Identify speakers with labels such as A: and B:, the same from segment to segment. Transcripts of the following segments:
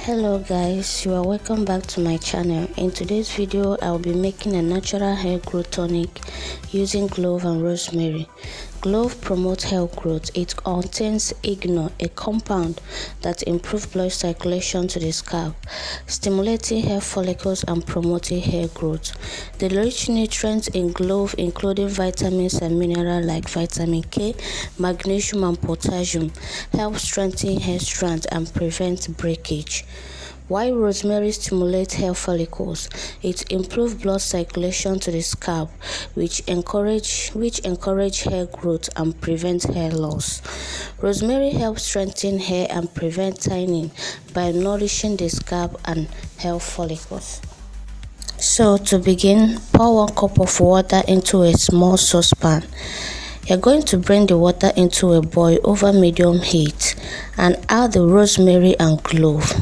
A: Hello guys, you are welcome back to my channel. In today's video I'll be making a natural hair growth tonic using clove and rosemary. Clove promotes hair growth. It contains igno, a compound that improves blood circulation to the scalp, stimulating hair follicles and promoting hair growth. The rich nutrients in clove, including vitamins and minerals like vitamin K, magnesium and potassium, help strengthen hair strands and prevent breakage. While rosemary stimulates hair follicles, it improves blood circulation to the scalp, which encourage hair growth and prevent hair loss. Rosemary helps strengthen hair and prevent thinning by nourishing the scalp and hair follicles. So to begin, pour 1 cup of water into a small saucepan. You're going to bring the water into a boil over medium heat and add the rosemary and clove.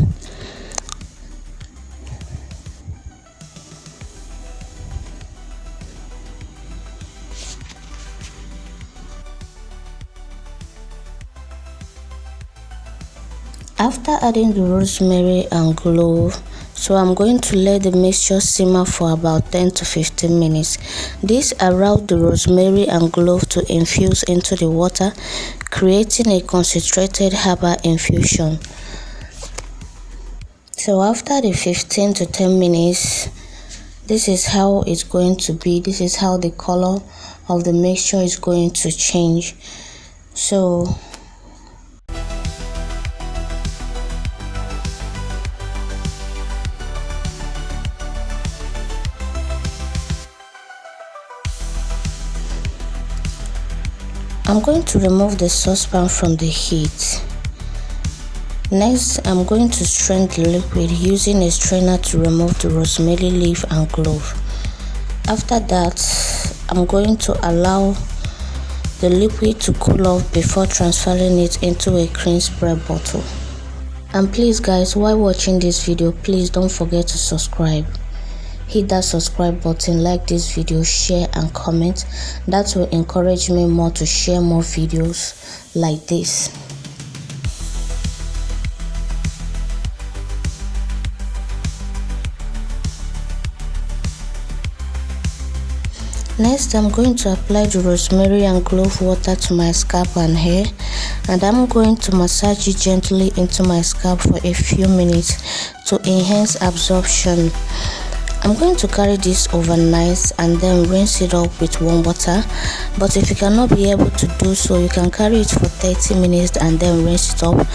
A: After adding the rosemary and clove, so I'm going to let the mixture simmer for about 10 to 15 minutes. This allows the rosemary and clove to infuse into the water, creating a concentrated herbal infusion. So after the 15 to 10 minutes, this is how it's going to be. This is how the color of the mixture is going to change. So I'm going to remove the saucepan from the heat. Next, I'm going to strain the liquid using a strainer to remove the rosemary leaf and clove. After that, I'm going to allow the liquid to cool off before transferring it into a cream spray bottle. And please guys, while watching this video, please don't forget to subscribe. Hit that subscribe button, like this video, share and comment. That will encourage me more to share more videos like this. Next, I'm going to apply the rosemary and clove water to my scalp and hair, and I'm going to massage it gently into my scalp for a few minutes to enhance absorption. I'm going to carry this overnight and then rinse it up with warm water, but if you cannot be able to do so, you can carry it for 30 minutes and then rinse it up.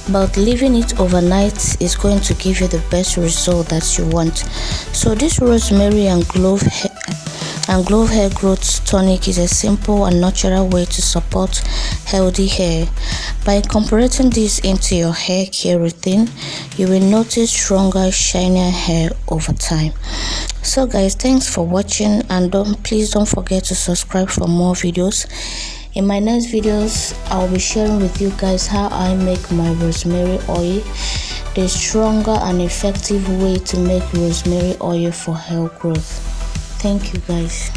A: But leaving it overnight is going to give you the best result that you want. So this rosemary and clove hair growth tonic is a simple and natural way to support healthy hair. By incorporating this into your hair care routine, you will notice stronger, shinier hair over time. So guys, thanks for watching, and please don't forget to subscribe for more videos. In my next videos, I'll be sharing with you guys how I make my rosemary oil, the stronger and effective way to make rosemary oil for hair growth. Thank you guys.